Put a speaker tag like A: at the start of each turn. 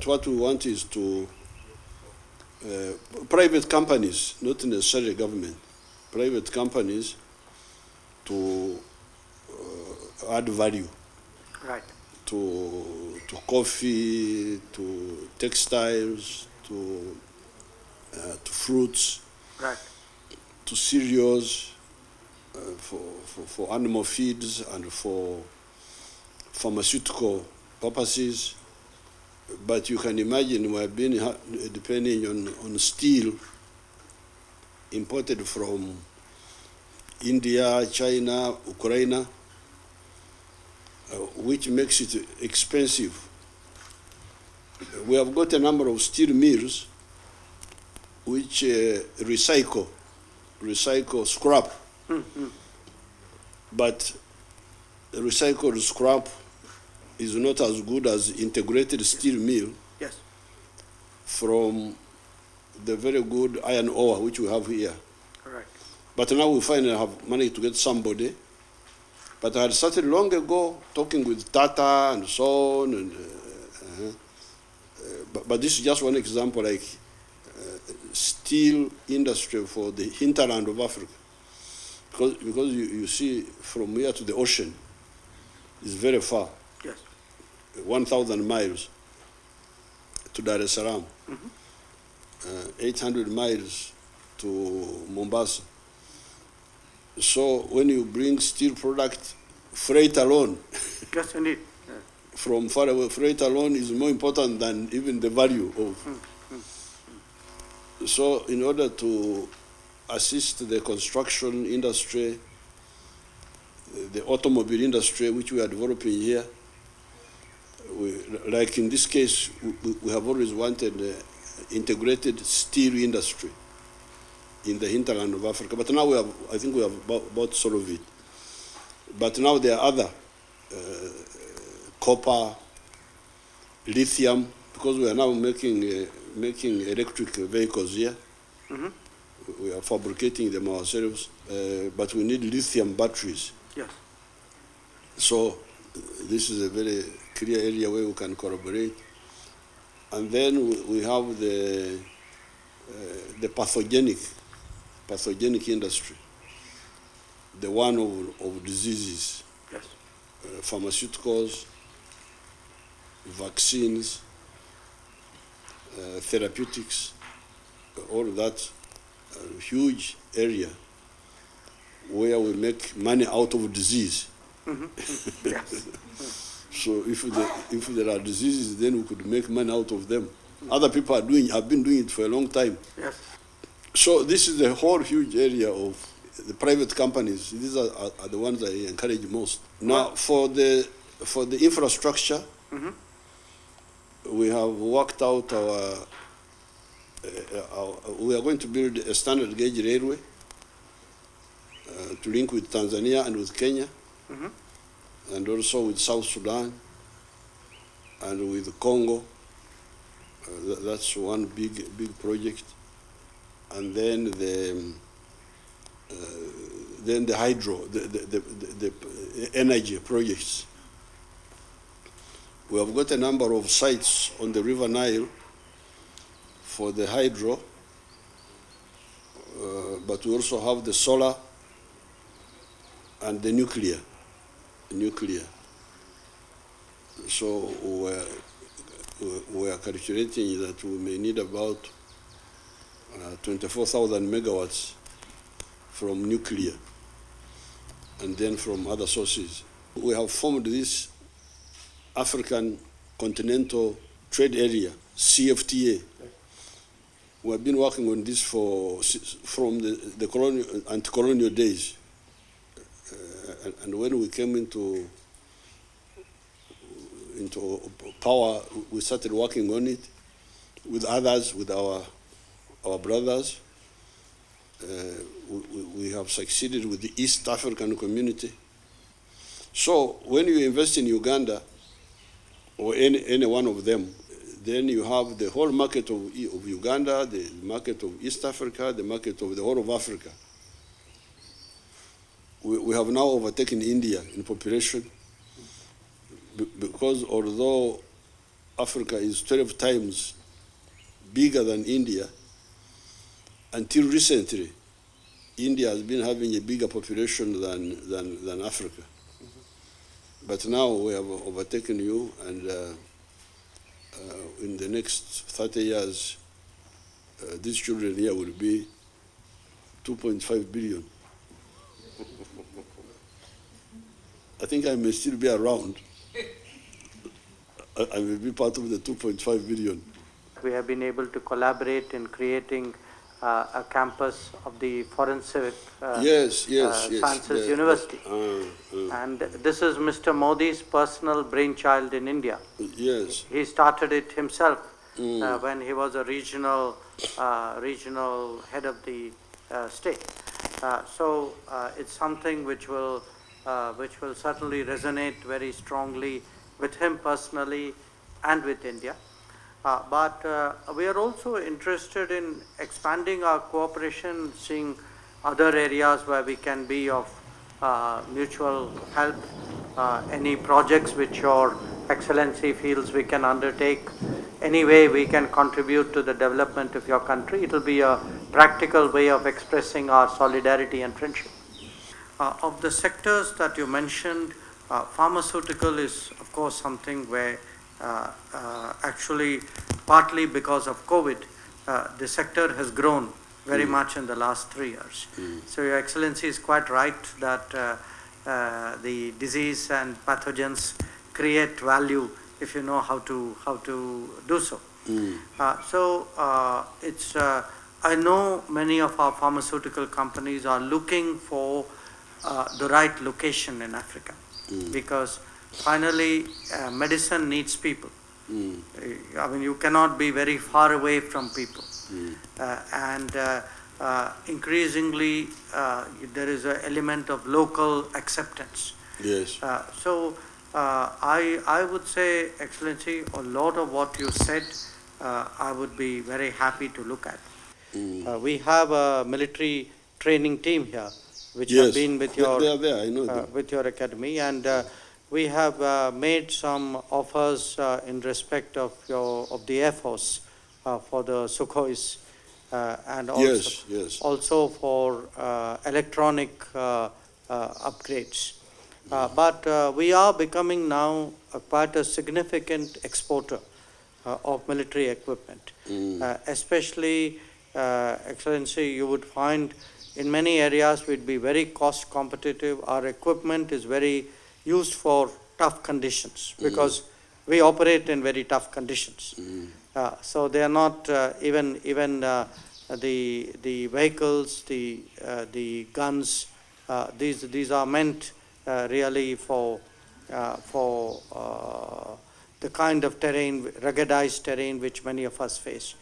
A: What we want is to private companies, not necessarily government, private companies to add value.
B: Right.
A: To coffee, to textiles, to fruits,
B: right,
A: to cereals, for animal feeds and for pharmaceutical purposes. But you can imagine we have been depending on steel imported from India, China, Ukraine, which makes it expensive. We have got a number of steel mills which recycle scrap.
B: Mm-hmm.
A: But recycled scrap is not as good as integrated steel mill.
B: Yes.
A: From the very good iron ore which we have here.
B: Correct.
A: But now we finally have managed to get somebody. But I had started long ago talking with Tata and so on. And, but this is just one example, like steel industry for the hinterland of Africa. Because you see from here to the ocean is very far.
B: Yes.
A: 1,000 miles to Dar es Salaam.
B: Mm-hmm.
A: 800 miles to Mombasa. So when you bring steel product, freight alone,
B: yes, indeed. Yeah.
A: from far away, freight alone is more important than even the value of. So in order to assist the construction industry, the automobile industry, which we are developing here, like in this case, we have always wanted integrated steel industry in the hinterland of Africa. But now I think we have about solved it. But now there are other copper, lithium, because we are now making electric vehicles here.
B: Mm-hmm.
A: We are fabricating them ourselves, but we need lithium batteries.
B: Yes.
A: So this is a very clear area where we can collaborate. And then we have the pathogenic industry, the one of diseases,
B: yes,
A: pharmaceuticals, vaccines, therapeutics, all of that, a huge area where we make money out of disease.
B: Mm-hmm. Yes.
A: So if there are diseases, then we could make money out of them. Other people have been doing it for a long time.
B: Yes.
A: So this is the whole huge area of the private companies. These are the ones I encourage most. Now, for the infrastructure,
B: mm-hmm,
A: we have worked out we are going to build a standard gauge railway to link with Tanzania and with Kenya,
B: mm-hmm,
A: and also with South Sudan and with Congo. That's one big project. And then the hydro, the energy projects. We have got a number of sites on the River Nile for the hydro, but we also have the solar and the nuclear. So we are calculating that we may need about 24,000 megawatts from nuclear and then from other sources. We have formed this African Continental Trade Area, CFTA. We have been working on this from the anti-colonial days. And when we came into power, we started working on it with others, with our brothers. We have succeeded with the East African community. So when you invest in Uganda or any one of them, then you have the whole market of Uganda, the market of East Africa, the market of the whole of Africa. We have now overtaken India in population because although Africa is 12 times bigger than India, until recently, India has been having a bigger population than Africa. But now we have overtaken you, and in the next 30 years, these children here will be 2.5 billion. I think I may still be around. I will be part of the 2.5 billion.
B: We have been able to collaborate in creating a campus of the Forensic Sciences University. And this is Mr. Modi's personal brainchild in India.
A: Yes.
B: He started it himself when he was a regional head of the state. So it's something which will certainly resonate very strongly with him personally and with India. But we are also interested in expanding our cooperation, seeing other areas where we can be of mutual help, any projects which Your Excellency feels we can undertake, any way we can contribute to the development of your country. It will be a practical way of expressing our solidarity and friendship. Of the sectors that you mentioned, pharmaceutical is of course something where actually partly because of COVID, the sector has grown very much in the last 3 years. So Your Excellency is quite right that the disease and pathogens create value if you know how to do so. I know many of our pharmaceutical companies are looking for the right location in Africa, because finally medicine needs people. I mean, you cannot be very far away from people. And increasingly there is an element of local acceptance.
A: Yes.
B: I would say, Excellency, a lot of what you said I would be very happy to look at. We have a military training team here which have been with your,
A: they are there, I know
B: with your academy, and we have made some offers in respect of the Air Force for the Sukhois, and also for electronic upgrades. But we are becoming now quite a significant exporter of military equipment, especially, Excellency, you would find in many areas we'd be very cost competitive. Our equipment is very used for tough conditions because we operate in very tough conditions. So they are not even the vehicles, the guns. These are meant really for the kind of terrain, ruggedized terrain, which many of us face.